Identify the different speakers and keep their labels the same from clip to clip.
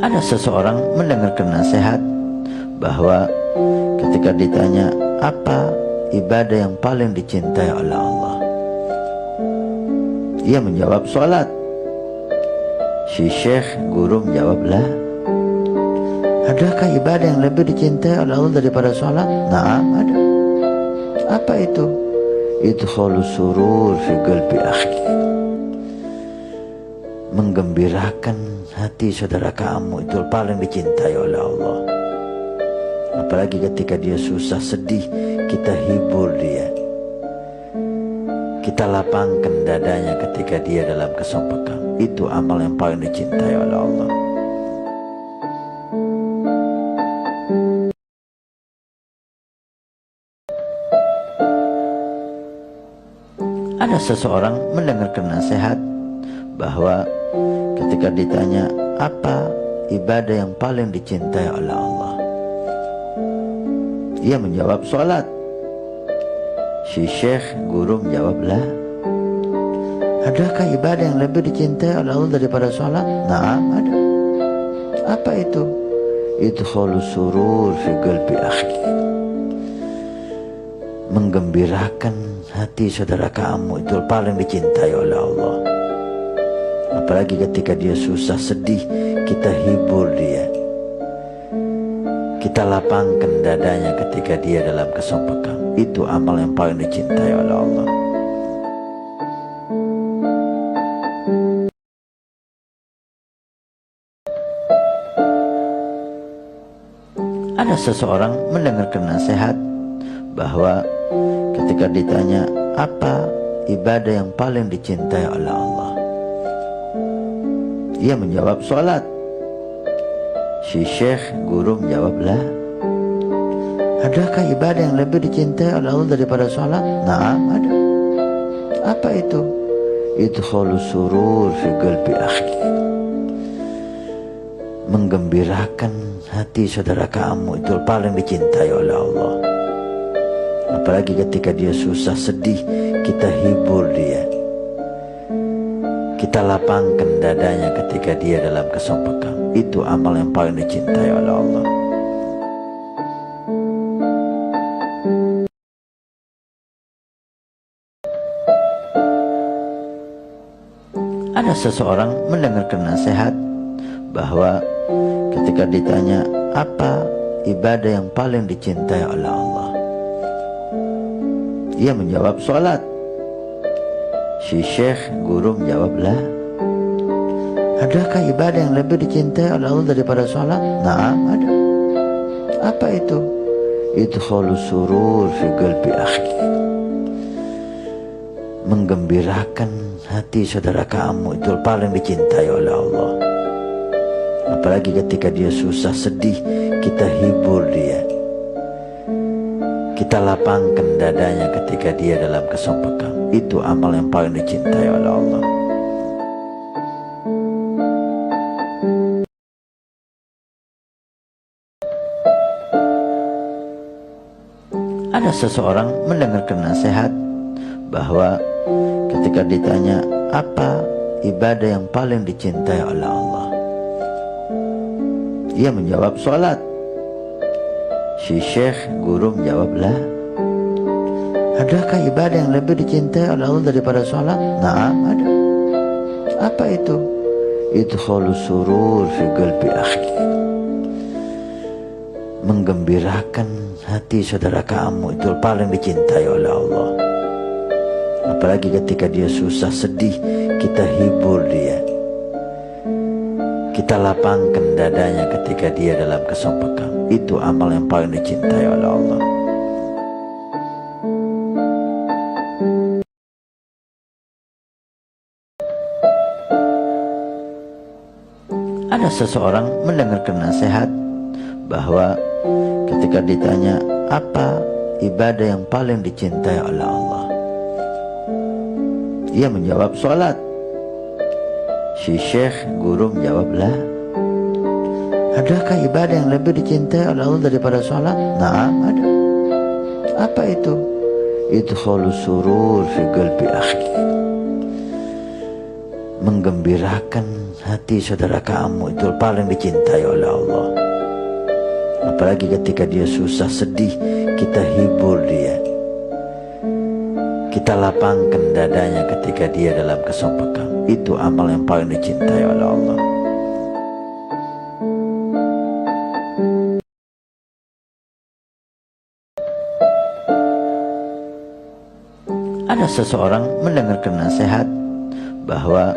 Speaker 1: Ada seseorang mendengarkan nasihat bahwa ketika ditanya apa ibadah yang paling dicintai oleh Allah, ia menjawab sholat. Si syekh guru menjawablah, adakah ibadah yang lebih dicintai oleh Allah daripada sholat? Naam, ada. Apa itu? Idkhulus surur fi qalbi akhi, menggembirakan hati saudara kamu itu paling dicintai oleh Allah. Apalagi ketika dia susah sedih, kita hibur dia, kita lapangkan dadanya ketika dia dalam kesempakan. Itu amal yang paling dicintai oleh Allah. Ada seseorang mendengarkan nasihat bahwa ketika ditanya apa ibadah yang paling dicintai oleh Allah, ia menjawab sholat. Si syekh guru menjawablah, adakah ibadah yang lebih dicintai oleh Allah daripada sholat? Naam, ada. Apa itu? Idkhulus surur fi qalbi akhi, menggembirakan hati saudara kamu itu paling dicintai oleh Allah. Apalagi ketika dia susah sedih, kita hibur dia, kita lapangkan dadanya ketika dia dalam kesempakan. Itu amal yang paling dicintai oleh Allah. Ada seseorang mendengarkan nasihat bahwa ketika ditanya apa ibadah yang paling dicintai oleh Allah, ia menjawab sholat. Si syekh guru menjawablah, adakah ibadah yang lebih dicintai oleh Allah daripada sholat? Naam, ada. Apa itu? Idkhulus surur fi qalbi akhi, menggembirakan hati saudara kamu itu paling dicintai oleh Allah. Apalagi ketika dia susah sedih, kita hibur dia, kita lapangkan dadanya ketika dia dalam kesempakan. Itu amal yang paling dicintai oleh Allah. Ada seseorang mendengarkan nasihat bahwa ketika ditanya apa ibadah yang paling dicintai oleh Allah, ia menjawab sholat. Si syekh guru menjawablah, adakah ibadah yang lebih dicintai oleh Allah daripada sholat? Naam, ada. Apa itu? Idkhulus surur fi qalbi akhi, menggembirakan hati saudara kamu itu paling dicintai oleh Allah. Apalagi ketika dia susah sedih, kita hibur dia, kita lapangkan dadanya ketika dia dalam kesempakan. Itu amal yang paling dicintai oleh Allah. Ada seseorang mendengarkan nasihat bahwa ketika ditanya apa ibadah yang paling dicintai oleh Allah, ia menjawab sholat. Si syekh guru menjawablah, adakah ibadah yang lebih dicintai oleh Allah daripada sholat? Naam, ada. Apa itu? Idkhulus surur fi qalbi akhi, menggembirakan hati saudara kamu itu paling dicintai oleh Allah. Apalagi ketika dia susah sedih, kita hibur dia, kita lapangkan dadanya ketika dia dalam kesempakan. Itu amal yang paling dicintai oleh Allah. Ada seseorang mendengarkan nasihat bahwa ketika ditanya apa ibadah yang paling dicintai oleh Allah, ia menjawab sholat. Si syekh guru menjawablah, adakah ibadah yang lebih dicintai oleh Allah daripada sholat? Naam, ada. Apa itu? Idkhulus surur fi qalbi akhi, menggembirakan hati saudara kamu itu paling dicintai oleh Allah. Apalagi ketika dia susah sedih, kita hibur dia, kita lapangkan dadanya ketika dia dalam kesempakan. Itu amal yang paling dicintai oleh Allah. Ada seseorang mendengarkan nasihat bahwa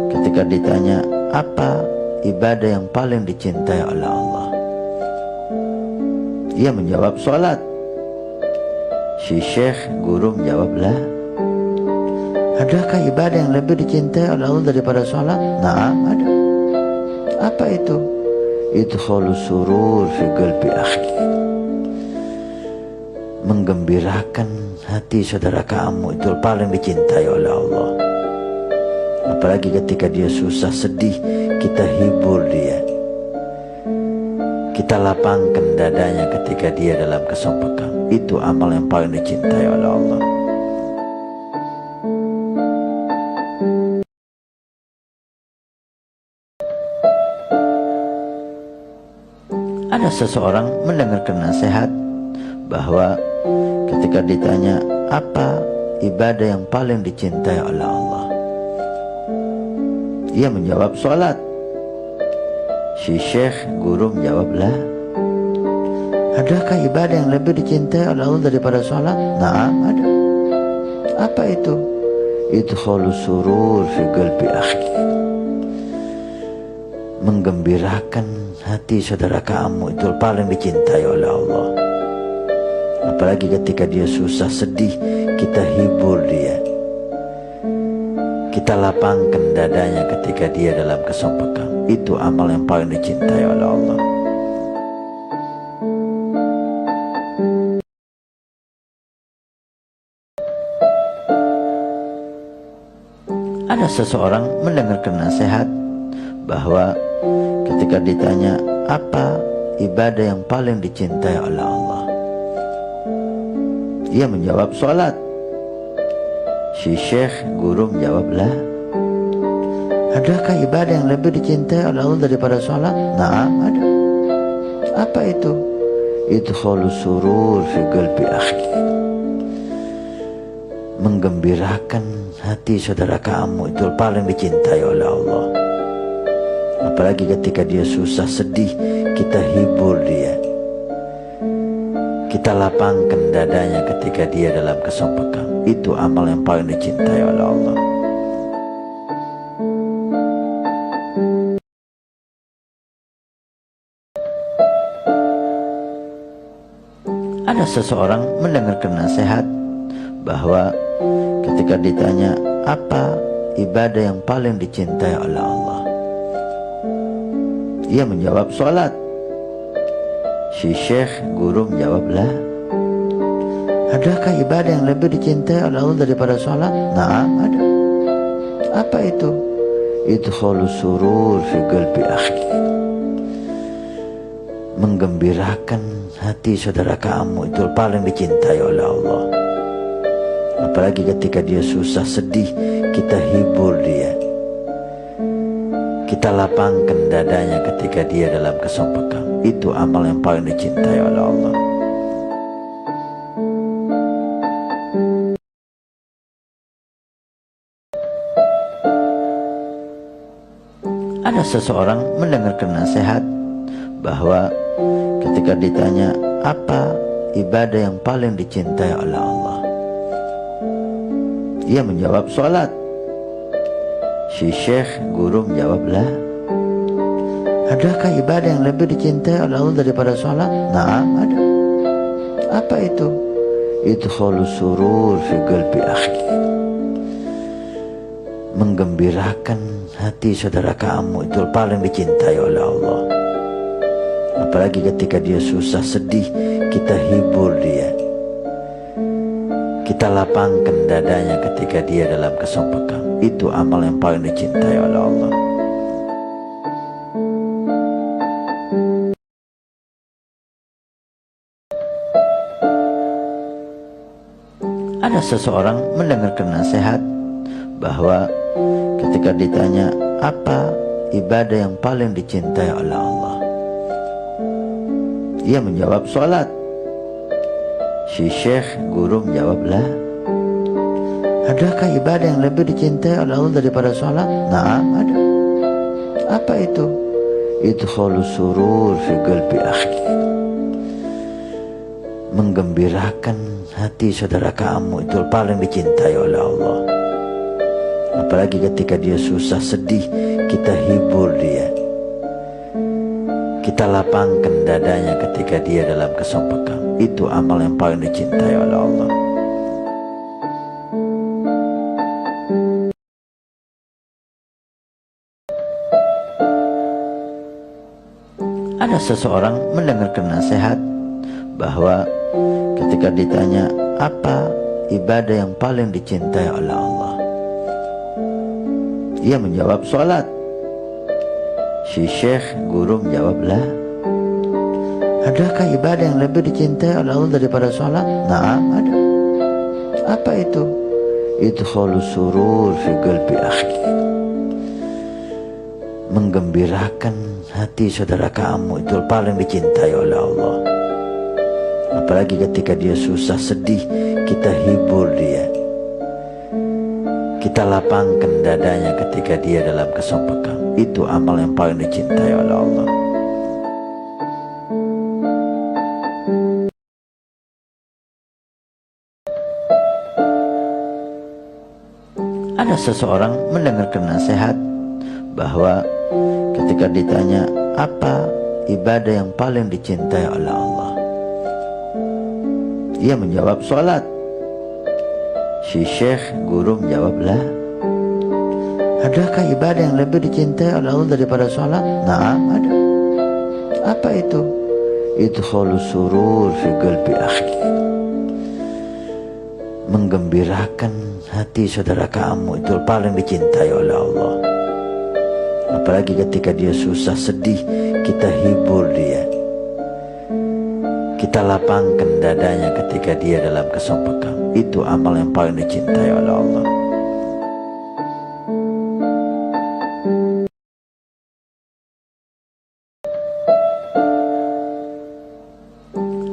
Speaker 1: ketika ditanya apa ibadah yang paling dicintai oleh Allah, ia menjawab sholat. Si syekh guru menjawablah, adakah ibadah yang lebih dicintai oleh Allah daripada sholat? Naam, ada. Apa itu? Idkhulus surur fi qalbi akhi, menggembirakan hati saudara kamu itu paling dicintai oleh Allah. Apalagi ketika dia susah sedih, kita hibur dia, kita lapangkan dadanya ketika dia dalam kesempakan. Itu amal yang paling dicintai oleh Allah. Ada seseorang mendengarkan nasihat bahwa ketika ditanya apa ibadah yang paling dicintai oleh Allah, ia menjawab sholat. Si syekh guru menjawablah, adakah ibadah yang lebih dicintai oleh Allah daripada sholat? Naam, ada. Apa itu? Idkhulus surur fi qalbi akhi, menggembirakan hati saudara kamu itu paling dicintai oleh Allah. Apalagi ketika dia susah sedih, kita hibur dia, kita lapangkan dadanya ketika dia dalam kesempakan. Itu amal yang paling dicintai oleh Allah. Ada seseorang mendengarkan nasihat bahwa ketika ditanya apa ibadah yang paling dicintai oleh Allah, ia menjawab sholat. Si syekh guru menjawablah, adakah ibadah yang lebih dicintai oleh Allah daripada sholat? Naam, ada. Apa itu? Idkhulus surur fi qalbi akhi, menggembirakan hati saudara kamu itu paling dicintai oleh Allah. Apalagi ketika dia susah sedih, kita hibur dia, kita lapangkan dadanya ketika dia dalam kesempakan. Itu amal yang paling dicintai oleh Allah. Ada seseorang mendengarkan nasihat bahwa ketika ditanya apa ibadah yang paling dicintai oleh Allah, ia menjawab sholat. Si syekh guru menjawablah, adakah ibadah yang lebih dicintai oleh Allah daripada sholat? Naam, ada. Apa itu? Idkhulus surur fi qalbi akhi, menggembirakan hati saudara kamu itu paling dicintai oleh Allah. Apalagi ketika dia susah sedih, kita hibur dia, kita lapangkan dadanya ketika dia dalam kesempakan. Itu amal yang paling dicintai oleh Allah. Ada seseorang mendengarkan nasihat bahwa ketika ditanya apa ibadah yang paling dicintai oleh Allah, ia menjawab sholat. Si syekh guru menjawablah, adakah ibadah yang lebih dicintai oleh Allah daripada sholat? Naam, ada. Apa itu? Idkhulus surur fi qalbi akhi, menggembirakan hati saudara kamu itu paling dicintai oleh Allah. Apalagi ketika dia susah sedih, kita hibur dia, kita lapangkan dadanya ketika dia dalam kesempakan. Itu amal yang paling dicintai oleh Allah. Ada seseorang mendengarkan nasihat bahwa ketika ditanya apa ibadah yang paling dicintai oleh Allah, ia menjawab sholat. Si syekh guru menjawablah, adakah ibadah yang lebih dicintai oleh Allah daripada sholat? Naam, ada. Apa itu? Idkhalus surur fi qalbi akhi, menggembirakan hati saudara kamu itu paling dicintai oleh Allah. Apalagi ketika dia susah, sedih, kita hibur dia, kita lapangkan dadanya ketika dia dalam kesempakan. Itu amal yang paling dicintai oleh Allah. Ada seseorang mendengarkan nasihat bahwa ketika ditanya apa ibadah yang paling dicintai oleh Allah, ia menjawab sholat. Si syekh guru menjawablah, adakah ibadah yang lebih dicintai oleh Allah daripada sholat? Naam, ada. Apa itu? Idkhalus surur fi qalbi akhi, menggembirakan hati saudara kamu itu paling dicintai oleh Allah. Apalagi ketika dia susah, sedih, kita hibur dia, kita lapangkan dadanya ketika dia dalam kesempakan. Itu amal yang paling dicintai oleh Allah. Ada seseorang mendengarkan nasihat bahwa ketika ditanya apa ibadah yang paling dicintai oleh Allah, ia menjawab sholat. Si syekh guru menjawablah, adakah ibadah yang lebih dicintai oleh Allah daripada sholat? Naam, ada. Apa itu? Idkhalus surur fi qalbi akhi, menggembirakan hati saudara kamu itu paling dicintai oleh Allah. Apalagi ketika dia susah, sedih, kita hibur dia, kita lapangkan dadanya ketika dia dalam kesempakan. Itu amal yang paling dicintai oleh Allah.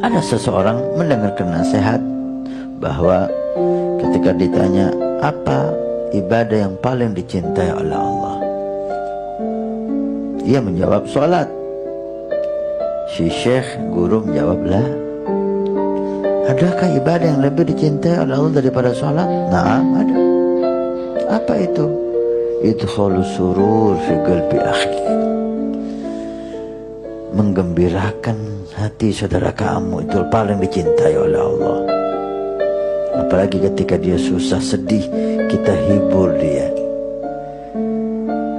Speaker 1: Ada seseorang mendengarkan nasihat bahwa ketika ditanya apa ibadah yang paling dicintai oleh Allah, ia menjawab sholat. Si syekh guru menjawablah, adakah ibadah yang lebih dicintai oleh Allah daripada sholat? Naam, ada. Apa itu? Idkhalus surur fi qalbi akhi, menggembirakan hati saudara kamu itu paling dicintai oleh Allah. Apalagi ketika dia susah, sedih, kita hibur dia,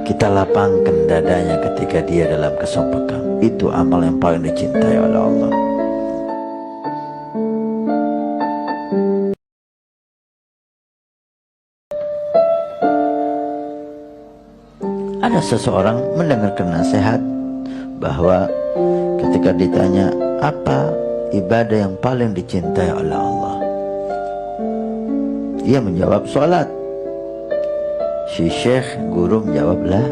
Speaker 1: kita lapangkan dadanya ketika dia dalam kesempakan. Itu amal yang paling dicintai oleh Allah. Ada seseorang mendengarkan nasihat bahwa ketika ditanya apa ibadah yang paling dicintai oleh Allah, ia menjawab sholat. Si syekh guru menjawablah,